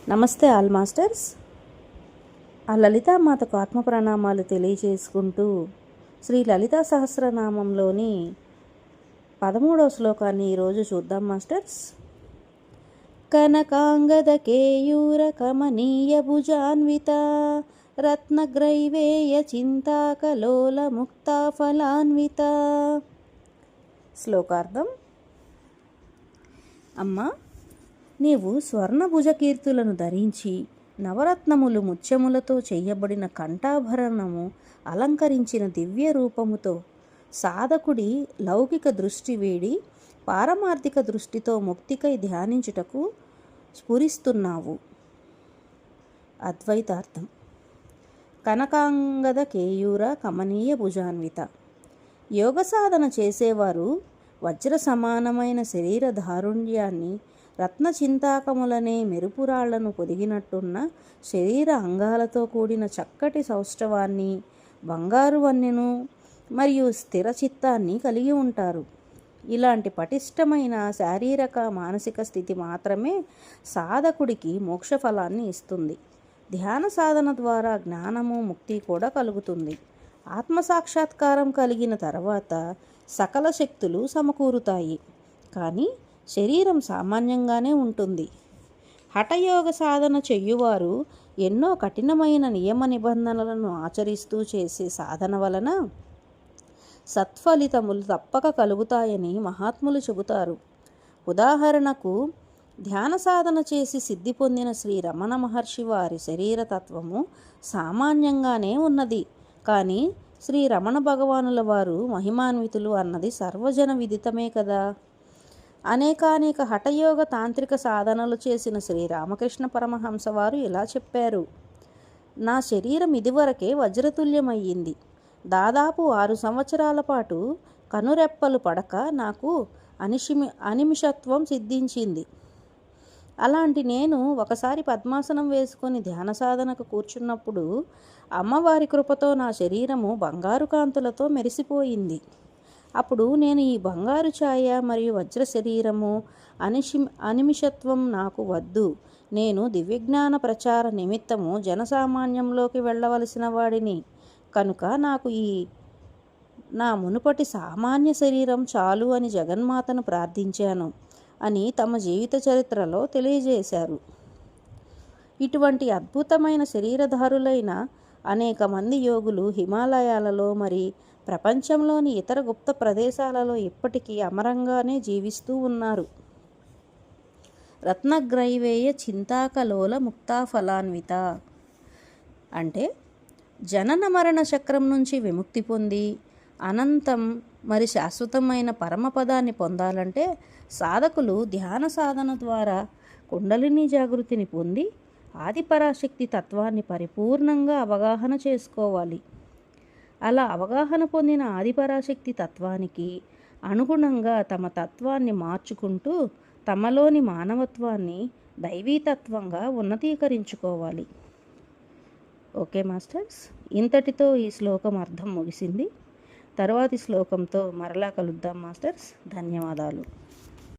నమస్తే all masters. ఆ లలితామాతకు ఆత్మ ప్రణామాలు తెలియజేసుకుంటూ శ్రీ లలితా సహస్రనామంలోని 13వ శ్లోకాన్ని ఈరోజు చూద్దాం మాస్టర్స్. కనకాంగద కేయూర కమనీయ భుజాన్విత రత్నగ్రైవేయ చింతాకలోల ముక్తాఫలాన్విత. శ్లోకార్థం. అమ్మా, నీవు స్వర్ణభుజకీర్తులను ధరించి నవరత్నములు ముత్యములతో చేయబడిన కంఠాభరణము అలంకరించిన దివ్య రూపముతో సాధకుడి లౌకిక దృష్టి వీడి పారమార్థిక దృష్టితో ముక్తికై ధ్యానించుటకు స్ఫురిస్తున్నావు. అద్వైతార్థం. కనకాంగద కేయూర కమనీయ భుజాన్విత. యోగ సాధన చేసేవారు వజ్ర సమానమైన శరీర దారుణ్యాన్ని, రత్న చింతాకములనే మెరుపురాళ్లను పొదిగినట్టున్న శరీర అంగాలతో కూడిన చక్కటి సౌష్ఠవాన్ని, బంగారు వన్నెను మరియు స్థిర చిత్తాన్ని కలిగి ఉంటారు. ఇలాంటి పటిష్టమైన శారీరక మానసిక స్థితి మాత్రమే సాధకుడికి మోక్షఫలాన్ని ఇస్తుంది. ధ్యాన సాధన ద్వారా జ్ఞానము, ముక్తి కూడా కలుగుతుంది. ఆత్మసాక్షాత్కారం కలిగిన తర్వాత సకల శక్తులు సమకూరుతాయి, కానీ శరీరం సామాన్యంగానే ఉంటుంది. హఠయోగ సాధన చెయ్యువారు ఎన్నో కఠినమైన నియమ నిబంధనలను ఆచరిస్తూ చేసే సాధన వలన సత్ఫలితములు తప్పక కలుగుతాయని మహాత్ములు చెబుతారు. ఉదాహరణకు, ధ్యాన సాధన చేసి సిద్ధి పొందిన శ్రీ రమణ మహర్షి వారి శరీరతత్వము సామాన్యంగానే ఉన్నది, కానీ శ్రీ రమణ భగవానుల వారు మహిమాన్వితులు అన్నది సర్వజన విదితమే కదా. అనేకానేక హఠయోగ తాంత్రిక సాధనలు చేసిన శ్రీ రామకృష్ణ పరమహంస వారు ఇలా చెప్పారు: నా శరీరం ఇదివరకే వజ్రతుల్యమయ్యింది. దాదాపు 6 సంవత్సరాల పాటు కనురెప్పలు పడక నాకు అనిమిషత్వం సిద్ధించింది. అలాంటి నేను ఒకసారి పద్మాసనం వేసుకొని ధ్యాన సాధనకు కూర్చున్నప్పుడు అమ్మవారి కృపతో నా శరీరము బంగారు కాంతులతో మెరిసిపోయింది. అప్పుడు నేను ఈ బంగారు ఛాయ మరియు వజ్ర శరీరము, అనిమిషత్వం నాకు వద్దు. నేను దివ్యజ్ఞాన ప్రచార నిమిత్తము జనసామాన్యంలోకి వెళ్ళవలసిన వాడిని కనుక నాకు నా మునుపటి సామాన్య శరీరం చాలు అని జగన్మాతను ప్రార్థించాను అని తమ జీవిత చరిత్రలో తెలియజేశారు. ఇటువంటి అద్భుతమైన శరీరధారులైన అనేక మంది యోగులు హిమాలయాలలో మరి ప్రపంచంలోని ఇతర గుప్త ప్రదేశాలలో ఇప్పటికీ అమరంగానే జీవిస్తూ ఉన్నారు. రత్నగ్రైవేయ చింతాకలోల ముక్తాఫలాన్విత అంటే జనన మరణ చక్రం నుంచి విముక్తి పొంది అనంతం మరి శాశ్వతమైన పరమపదాన్ని పొందాలంటే సాధకులు ధ్యాన సాధన ద్వారా కుండలిని జాగృతిని పొంది ఆదిపరాశక్తి తత్వాన్ని పరిపూర్ణంగా అవగాహన చేసుకోవాలి. అలా అవగాహన పొందిన ఆదిపరాశక్తి తత్వానికి అనుగుణంగా తమ తత్వాన్ని మార్చుకుంటూ తమలోని మానవత్వాన్ని దైవీతత్వంగా ఉన్నతీకరించుకోవాలి. ఓకే మాస్టర్స్, ఇంతటితో ఈ శ్లోకం అర్థం ముగిసింది. తరువాతి శ్లోకంతో మరలా కలుద్దాం మాస్టర్స్. ధన్యవాదాలు.